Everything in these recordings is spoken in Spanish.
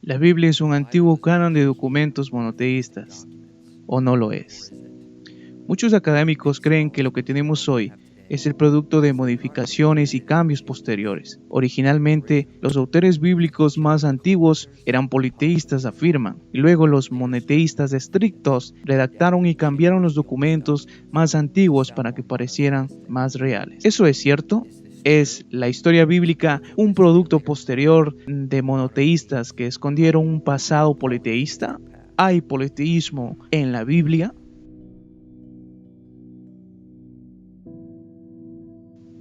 La Biblia es un antiguo canon de documentos monoteístas, ¿o no lo es? Muchos académicos creen que lo que tenemos hoy es el producto de modificaciones y cambios posteriores. Originalmente, los autores bíblicos más antiguos eran politeístas, afirman, y luego los monoteístas estrictos redactaron y cambiaron los documentos más antiguos para que parecieran más reales. ¿Eso es cierto? ¿Es la historia bíblica un producto posterior de monoteístas que escondieron un pasado politeísta? ¿Hay politeísmo en la Biblia?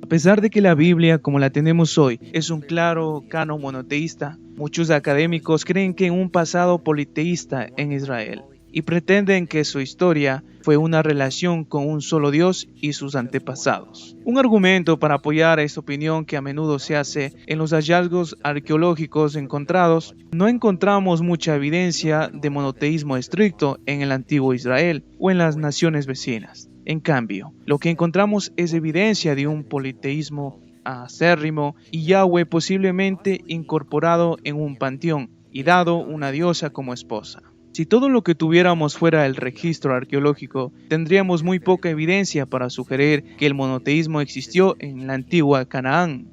A pesar de que la Biblia, como la tenemos hoy, es un claro canon monoteísta, muchos académicos creen que en un pasado politeísta en Israel y pretenden que su historia fue una relación con un solo Dios y sus antepasados. Un argumento para apoyar esta opinión que a menudo se hace en los hallazgos arqueológicos encontrados, no encontramos mucha evidencia de monoteísmo estricto en el antiguo Israel o en las naciones vecinas. En cambio, lo que encontramos es evidencia de un politeísmo acérrimo y Yahweh posiblemente incorporado en un panteón y dado una diosa como esposa. Si todo lo que tuviéramos fuera el registro arqueológico, tendríamos muy poca evidencia para sugerir que el monoteísmo existió en la antigua Canaán.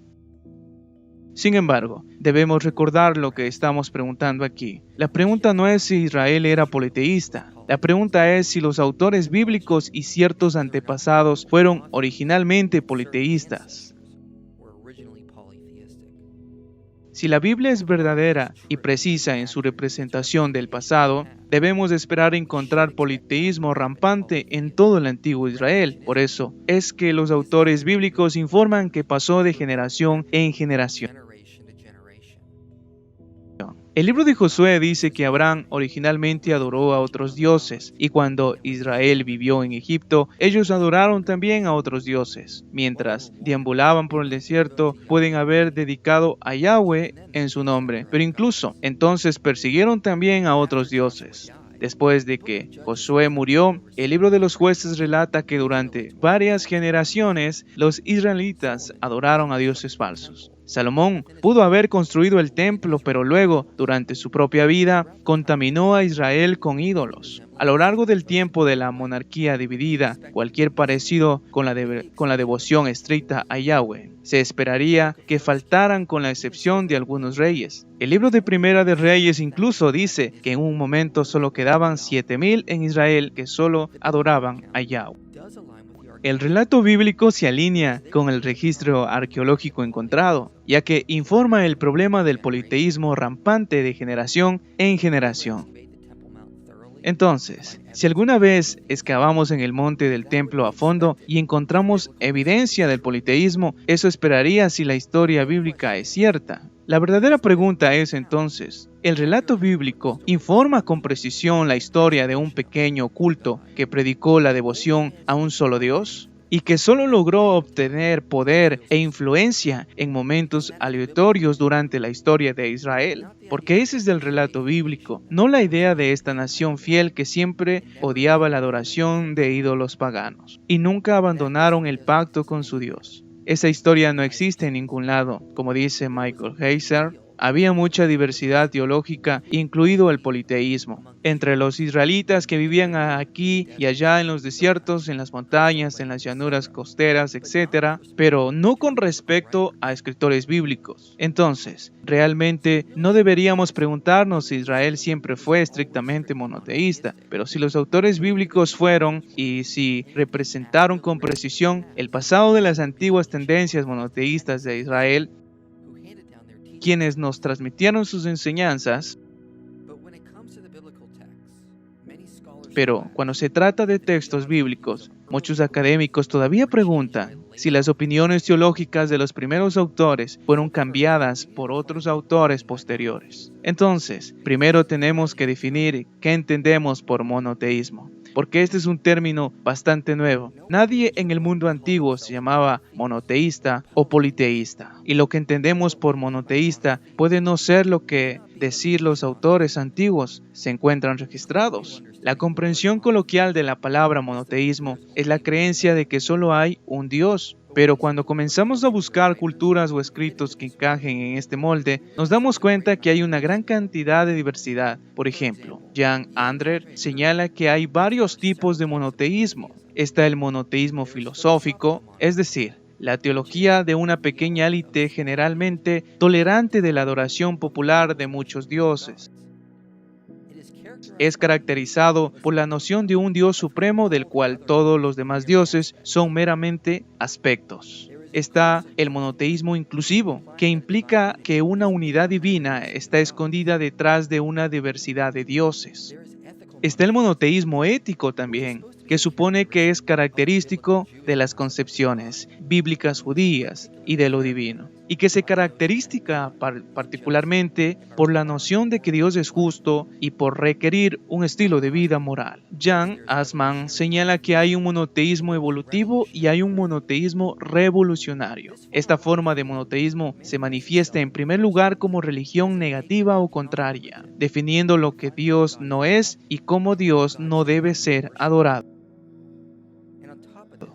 Sin embargo, debemos recordar lo que estamos preguntando aquí. La pregunta no es si Israel era politeísta. La pregunta es si los autores bíblicos y ciertos antepasados fueron originalmente politeístas. Si la Biblia es verdadera y precisa en su representación del pasado, debemos esperar encontrar politeísmo rampante en todo el antiguo Israel. Por eso es que los autores bíblicos informan que pasó de generación en generación. El libro de Josué dice que Abraham originalmente adoró a otros dioses, y cuando Israel vivió en Egipto, ellos adoraron también a otros dioses. Mientras deambulaban por el desierto, pueden haber dedicado a Yahweh en su nombre, pero incluso entonces persiguieron también a otros dioses. Después de que Josué murió, el libro de los jueces relata que durante varias generaciones los israelitas adoraron a dioses falsos. Salomón pudo haber construido el templo, pero luego, durante su propia vida, contaminó a Israel con ídolos. A lo largo del tiempo de la monarquía dividida, cualquier parecido con la devoción estricta a Yahweh se esperaría que faltaran con la excepción de algunos reyes. El libro de Primera de Reyes incluso dice que en un momento solo quedaban 7,000 en Israel que solo adoraban a Yahweh. El relato bíblico se alinea con el registro arqueológico encontrado, ya que informa el problema del politeísmo rampante de generación en generación. Entonces, si alguna vez excavamos en el monte del templo a fondo y encontramos evidencia del politeísmo, eso esperaría si la historia bíblica es cierta. La verdadera pregunta es entonces, ¿el relato bíblico informa con precisión la historia de un pequeño culto que predicó la devoción a un solo Dios? ¿Y que solo logró obtener poder e influencia en momentos aleatorios durante la historia de Israel? Porque ese es el relato bíblico, no la idea de esta nación fiel que siempre odiaba la adoración de ídolos paganos y nunca abandonaron el pacto con su Dios. Esa historia no existe en ningún lado, como dice Michael Heiser. Había mucha diversidad teológica, incluido el politeísmo, entre los israelitas que vivían aquí y allá en los desiertos, en las montañas, en las llanuras costeras, etc., pero no con respecto a escritores bíblicos. Entonces, realmente no deberíamos preguntarnos si Israel siempre fue estrictamente monoteísta, pero si los autores bíblicos fueron y si representaron con precisión el pasado de las antiguas tendencias monoteístas de Israel, quienes nos transmitieron sus enseñanzas, pero cuando se trata de textos bíblicos, muchos académicos todavía preguntan si las opiniones teológicas de los primeros autores fueron cambiadas por otros autores posteriores. Entonces, primero tenemos que definir qué entendemos por monoteísmo, porque este es un término bastante nuevo. Nadie en el mundo antiguo se llamaba monoteísta o politeísta, y lo que entendemos por monoteísta puede no ser lo que decir los autores antiguos se encuentran registrados. La comprensión coloquial de la palabra monoteísmo es la creencia de que solo hay un Dios Pero cuando comenzamos a buscar culturas o escritos que encajen en este molde, nos damos cuenta que hay una gran cantidad de diversidad. Por ejemplo, Jan Andrer señala que hay varios tipos de monoteísmo. Está el monoteísmo filosófico, es decir, la teología de una pequeña élite generalmente tolerante de la adoración popular de muchos dioses. Es caracterizado por la noción de un Dios supremo del cual todos los demás dioses son meramente aspectos. Está el monoteísmo inclusivo, que implica que una unidad divina está escondida detrás de una diversidad de dioses. Está el monoteísmo ético también, que supone que es característico de las concepciones bíblicas judías y de lo divino, y que se caracteriza particularmente por la noción de que Dios es justo y por requerir un estilo de vida moral. Jan Assmann señala que hay un monoteísmo evolutivo y hay un monoteísmo revolucionario. Esta forma de monoteísmo se manifiesta en primer lugar como religión negativa o contraria, definiendo lo que Dios no es y cómo Dios no debe ser adorado.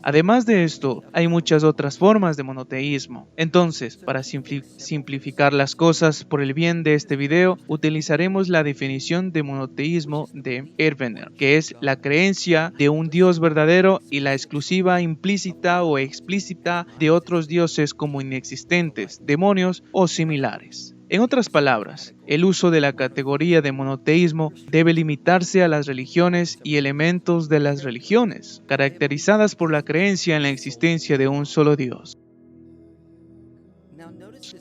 Además de esto, hay muchas otras formas de monoteísmo. Entonces, para simplificar las cosas por el bien de este video, utilizaremos la definición de monoteísmo de Ervener, que es la creencia de un Dios verdadero y la exclusiva implícita o explícita de otros dioses como inexistentes, demonios o similares. En otras palabras, el uso de la categoría de monoteísmo debe limitarse a las religiones y elementos de las religiones, caracterizadas por la creencia en la existencia de un solo Dios.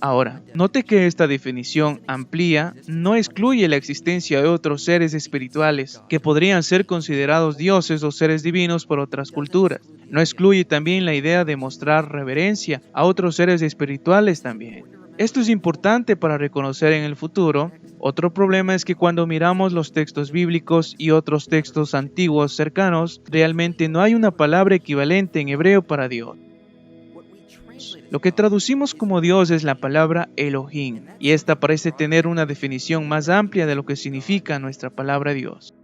Ahora, note que esta definición amplia no excluye la existencia de otros seres espirituales que podrían ser considerados dioses o seres divinos por otras culturas. No excluye también la idea de mostrar reverencia a otros seres espirituales también. Esto es importante para reconocer en el futuro. Otro problema es que cuando miramos los textos bíblicos y otros textos antiguos cercanos, realmente no hay una palabra equivalente en hebreo para Dios. Lo que traducimos como Dios es la palabra Elohim, y esta parece tener una definición más amplia de lo que significa nuestra palabra Dios.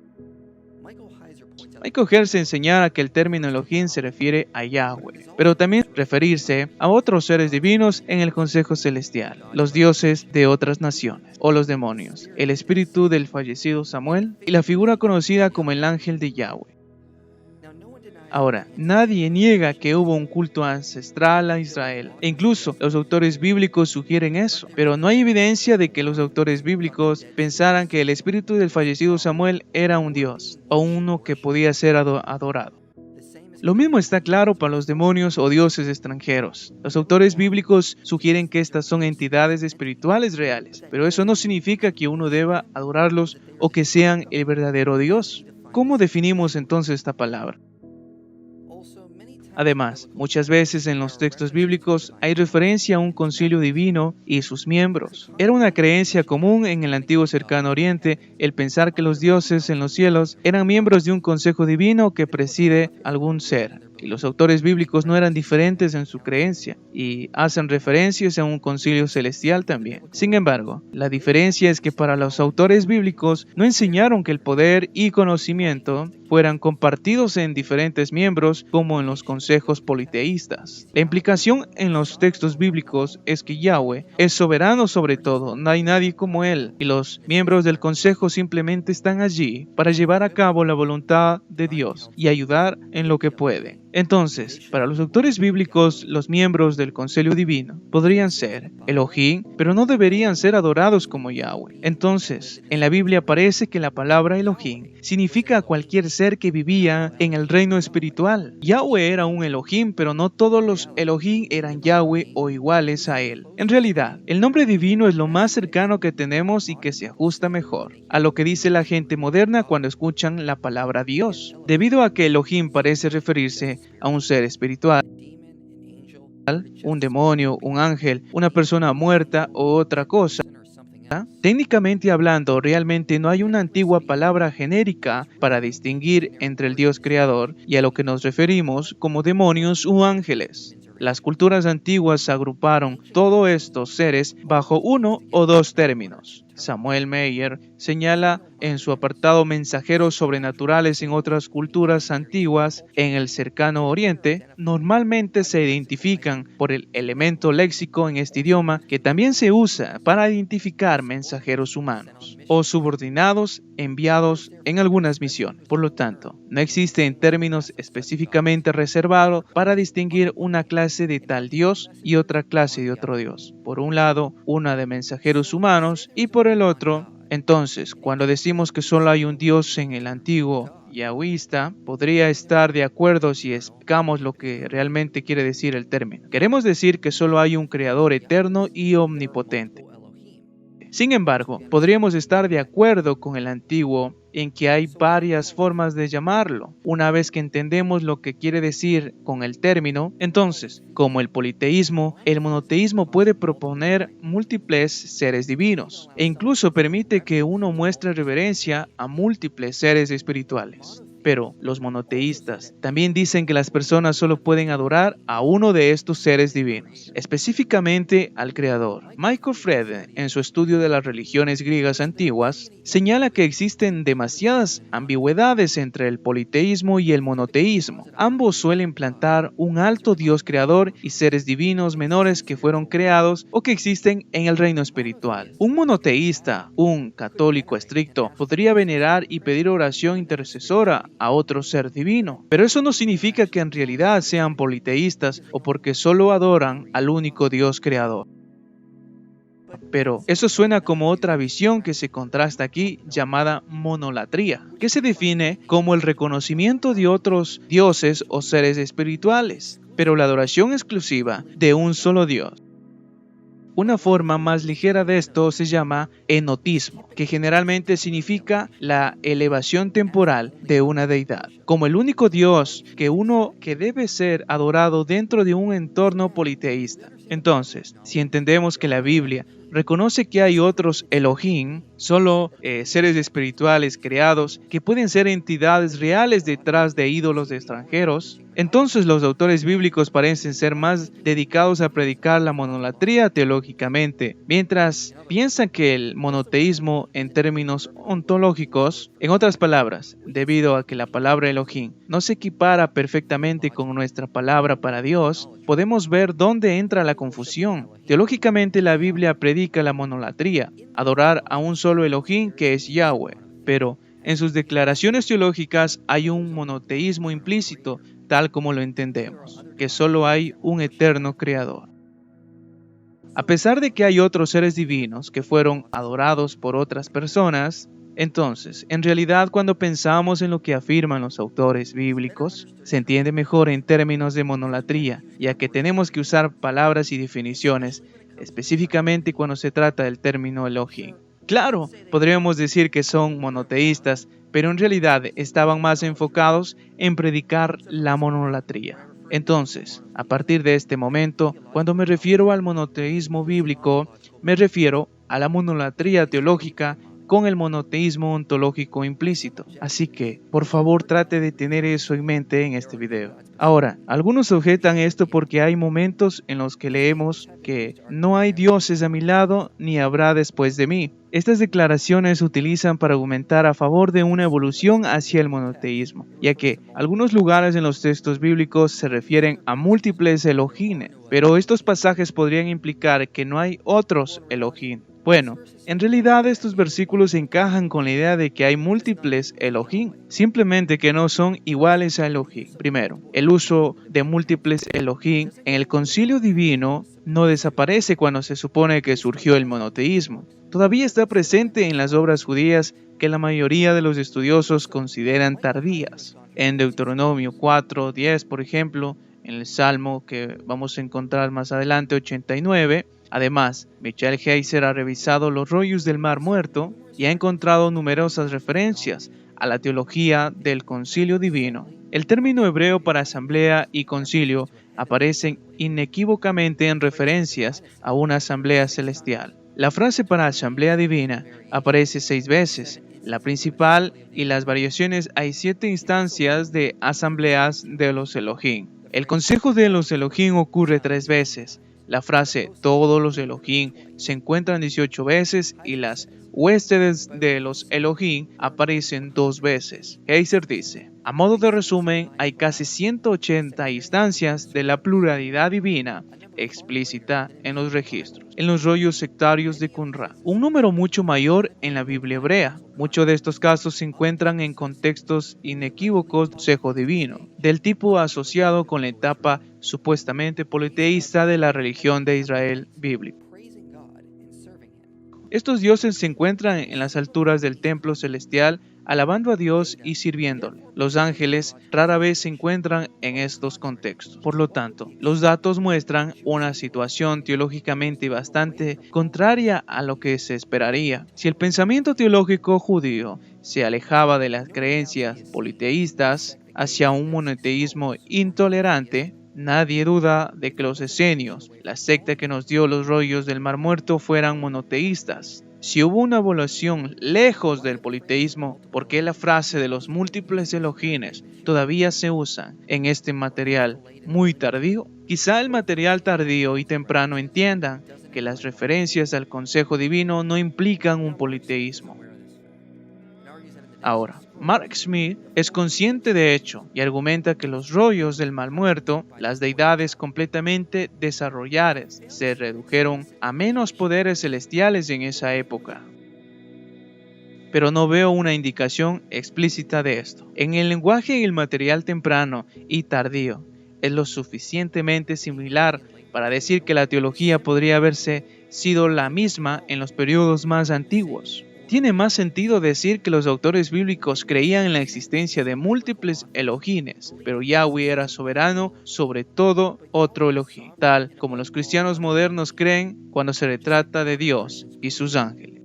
Michael Herz señala que el término Elohim se refiere a Yahweh, pero también referirse a otros seres divinos en el consejo celestial, los dioses de otras naciones, o los demonios, el espíritu del fallecido Samuel y la figura conocida como el ángel de Yahweh. Ahora, nadie niega que hubo un culto ancestral a Israel, e incluso los autores bíblicos sugieren eso, pero no hay evidencia de que los autores bíblicos pensaran que el espíritu del fallecido Samuel era un dios, o uno que podía ser adorado. Lo mismo está claro para los demonios o dioses extranjeros. Los autores bíblicos sugieren que estas son entidades espirituales reales, pero eso no significa que uno deba adorarlos o que sean el verdadero Dios. ¿Cómo definimos entonces esta palabra? Además, muchas veces en los textos bíblicos hay referencia a un concilio divino y sus miembros. Era una creencia común en el antiguo cercano oriente el pensar que los dioses en los cielos eran miembros de un consejo divino que preside algún ser. Y los autores bíblicos no eran diferentes en su creencia y hacen referencias a un concilio celestial también. Sin embargo, la diferencia es que para los autores bíblicos no enseñaron que el poder y conocimiento fueran compartidos en diferentes miembros como en los consejos politeístas. La implicación en los textos bíblicos es que Yahweh es soberano sobre todo, no hay nadie como Él, y los miembros del consejo simplemente están allí para llevar a cabo la voluntad de Dios y ayudar en lo que pueden. Entonces, para los autores bíblicos, los miembros del Consejo Divino podrían ser Elohim, pero no deberían ser adorados como Yahweh. Entonces, en la Biblia parece que la palabra Elohim significa cualquier ser que vivía en el reino espiritual. Yahweh era un Elohim, pero no todos los Elohim eran Yahweh o iguales a él. En realidad, el nombre divino es lo más cercano que tenemos y que se ajusta mejor a lo que dice la gente moderna cuando escuchan la palabra Dios. Debido a que Elohim parece referirse a un ser espiritual, un demonio, un ángel, una persona muerta o otra cosa. Técnicamente hablando, realmente no hay una antigua palabra genérica para distinguir entre el Dios creador y a lo que nos referimos como demonios u ángeles. Las culturas antiguas agruparon todos estos seres bajo uno o dos términos. Samuel Meyer, señala en su apartado Mensajeros sobrenaturales en otras culturas antiguas en el cercano Oriente, normalmente se identifican por el elemento léxico en este idioma que también se usa para identificar mensajeros humanos o subordinados enviados en algunas misiones. Por lo tanto, no existen términos específicamente reservados para distinguir una clase de tal Dios y otra clase de otro Dios. Por un lado, una de mensajeros humanos y por el otro. Entonces, cuando decimos que solo hay un Dios en el antiguo yahwista, podría estar de acuerdo si explicamos lo que realmente quiere decir el término. Queremos decir que solo hay un creador eterno y omnipotente. Sin embargo, podríamos estar de acuerdo con el antiguo en que hay varias formas de llamarlo. Una vez que entendemos lo que quiere decir con el término, entonces, como el politeísmo, el monoteísmo puede proponer múltiples seres divinos e incluso permite que uno muestre reverencia a múltiples seres espirituales. Pero los monoteístas también dicen que las personas solo pueden adorar a uno de estos seres divinos, específicamente al Creador. Michael Fred, en su estudio de las religiones griegas antiguas, señala que existen demasiadas ambigüedades entre el politeísmo y el monoteísmo. Ambos suelen plantar un alto Dios creador y seres divinos menores que fueron creados o que existen en el reino espiritual. Un monoteísta, un católico estricto, podría venerar y pedir oración intercesora a otro ser divino, pero eso no significa que en realidad sean politeístas o porque solo adoran al único Dios creador. Pero eso suena como otra visión que se contrasta aquí, llamada monolatría, que se define como el reconocimiento de otros dioses o seres espirituales, pero la adoración exclusiva de un solo Dios. Una forma más ligera de esto se llama enotismo, que generalmente significa la elevación temporal de una deidad, como el único Dios que debe ser adorado dentro de un entorno politeísta. Entonces, si entendemos que la Biblia reconoce que hay otros Elohim, solo seres espirituales creados que pueden ser entidades reales detrás de ídolos extranjeros, entonces los autores bíblicos parecen ser más dedicados a predicar la monolatría teológicamente, mientras piensan que el monoteísmo en términos ontológicos, en otras palabras, debido a que la palabra Elohim no se equipara perfectamente con nuestra palabra para Dios, podemos ver dónde entra la confusión. Teológicamente la Biblia predica la monolatría, adorar a un solo Elohim que es Yahweh, pero en sus declaraciones teológicas hay un monoteísmo implícito, tal como lo entendemos, que solo hay un eterno creador. A pesar de que hay otros seres divinos que fueron adorados por otras personas, entonces, en realidad cuando pensamos en lo que afirman los autores bíblicos, se entiende mejor en términos de monolatría, ya que tenemos que usar palabras y definiciones, específicamente cuando se trata del término Elohim. Claro, podríamos decir que son monoteístas, pero en realidad estaban más enfocados en predicar la monolatría. Entonces, a partir de este momento, cuando me refiero al monoteísmo bíblico, me refiero a la monolatría teológica con el monoteísmo ontológico implícito. Así que, por favor, trate de tener eso en mente en este video. Ahora, algunos objetan esto porque hay momentos en los que leemos que no hay dioses a mi lado ni habrá después de mí. Estas declaraciones se utilizan para argumentar a favor de una evolución hacia el monoteísmo, ya que algunos lugares en los textos bíblicos se refieren a múltiples Elohim, pero estos pasajes podrían implicar que no hay otros Elohim. Bueno, en realidad estos versículos encajan con la idea de que hay múltiples Elohim, simplemente que no son iguales a Elohim. Primero, el uso de múltiples Elohim en el concilio divino no desaparece cuando se supone que surgió el monoteísmo. Todavía está presente en las obras judías que la mayoría de los estudiosos consideran tardías. En Deuteronomio 4:10, por ejemplo, en el Salmo que vamos a encontrar más adelante, 89, además, Michael Heiser ha revisado los rollos del Mar Muerto y ha encontrado numerosas referencias a la teología del concilio divino. El término hebreo para asamblea y concilio aparecen inequívocamente en referencias a una asamblea celestial. La frase para asamblea divina aparece 6 veces. La principal y las variaciones hay 7 instancias de asambleas de los Elohim. El consejo de los Elohim ocurre 3 veces. La frase todos los Elohim se encuentran 18 veces y las huestes de los Elohim aparecen 2 veces. Heiser dice, a modo de resumen, hay casi 180 instancias de la pluralidad divina explícita en los registros, en los rollos sectarios de Qumran, un número mucho mayor en la Biblia hebrea. Muchos de estos casos se encuentran en contextos inequívocos de consejo divino, del tipo asociado con la etapa supuestamente politeísta de la religión de Israel bíblica. Estos dioses se encuentran en las alturas del templo celestial, alabando a Dios y sirviéndole. Los ángeles rara vez se encuentran en estos contextos. Por lo tanto, los datos muestran una situación teológicamente bastante contraria a lo que se esperaría. Si el pensamiento teológico judío se alejaba de las creencias politeístas hacia un monoteísmo intolerante, nadie duda de que los esenios, la secta que nos dio los rollos del Mar Muerto, fueran monoteístas. Si hubo una evolución lejos del politeísmo, ¿por qué la frase de los múltiples Elohines todavía se usa en este material muy tardío? Quizá el material tardío y temprano entiendan que las referencias al consejo divino no implican un politeísmo. Ahora, Mark Smith es consciente de hecho y argumenta que los rollos del Mar Muerto, las deidades completamente desarrolladas, se redujeron a menos poderes celestiales en esa época. Pero no veo una indicación explícita de esto. En el lenguaje y el material temprano y tardío es lo suficientemente similar para decir que la teología podría haberse sido la misma en los periodos más antiguos. Tiene más sentido decir que los autores bíblicos creían en la existencia de múltiples Elohines, pero Yahweh era soberano sobre todo otro Elohim, tal como los cristianos modernos creen cuando se trata de Dios y sus ángeles.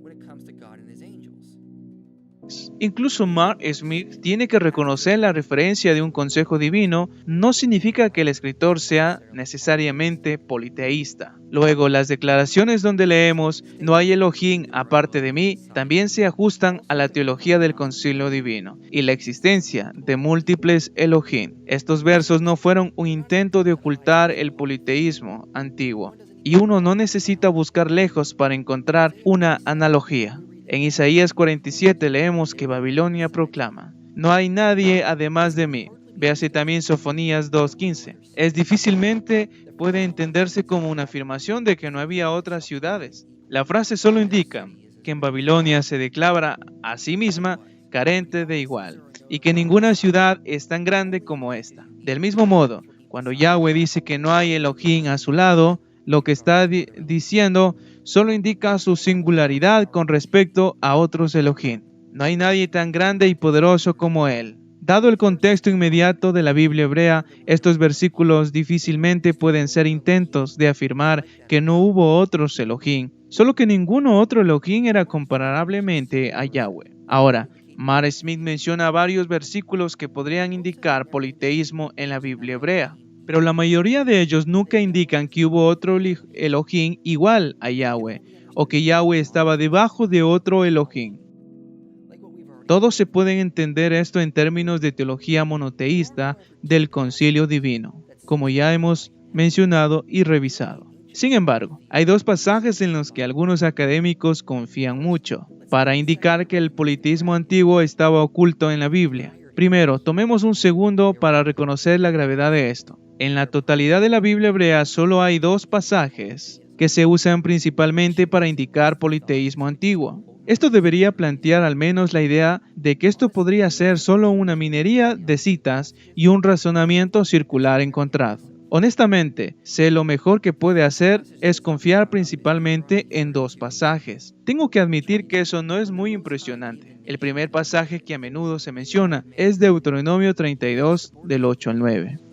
Incluso Mark Smith tiene que reconocer la referencia de un consejo divino no significa que el escritor sea necesariamente politeísta. Luego, las declaraciones donde leemos no hay Elohim aparte de mí también se ajustan a la teología del concilio divino y la existencia de múltiples Elohim. Estos versos no fueron un intento de ocultar el politeísmo antiguo y uno no necesita buscar lejos para encontrar una analogía. En Isaías 47 leemos que Babilonia proclama, no hay nadie además de mí. Véase también Sofonías 2:15. Es difícilmente puede entenderse como una afirmación de que no había otras ciudades. La frase solo indica que en Babilonia se declara a sí misma carente de igual y que ninguna ciudad es tan grande como esta. Del mismo modo, cuando Yahweh dice que no hay Elohim a su lado, lo que está diciendo solo indica su singularidad con respecto a otros Elohim. No hay nadie tan grande y poderoso como él. Dado el contexto inmediato de la Biblia hebrea, estos versículos difícilmente pueden ser intentos de afirmar que no hubo otros Elohim, solo que ninguno otro Elohim era comparablemente a Yahweh. Ahora, Mark Smith menciona varios versículos que podrían indicar politeísmo en la Biblia hebrea, pero la mayoría de ellos nunca indican que hubo otro Elohim igual a Yahweh, o que Yahweh estaba debajo de otro Elohim. Todos se pueden entender esto en términos de teología monoteísta del concilio divino, como ya hemos mencionado y revisado. Sin embargo, hay dos pasajes en los que algunos académicos confían mucho, para indicar que el politeísmo antiguo estaba oculto en la Biblia. Primero, tomemos un segundo para reconocer la gravedad de esto. En la totalidad de la Biblia hebrea solo hay dos pasajes que se usan principalmente para indicar politeísmo antiguo. Esto debería plantear al menos la idea de que esto podría ser solo una minería de citas y un razonamiento circular encontrado. Honestamente, sé lo mejor que puede hacer es confiar principalmente en dos pasajes. Tengo que admitir que eso no es muy impresionante. El primer pasaje que a menudo se menciona es Deuteronomio 32 del 8 al 9.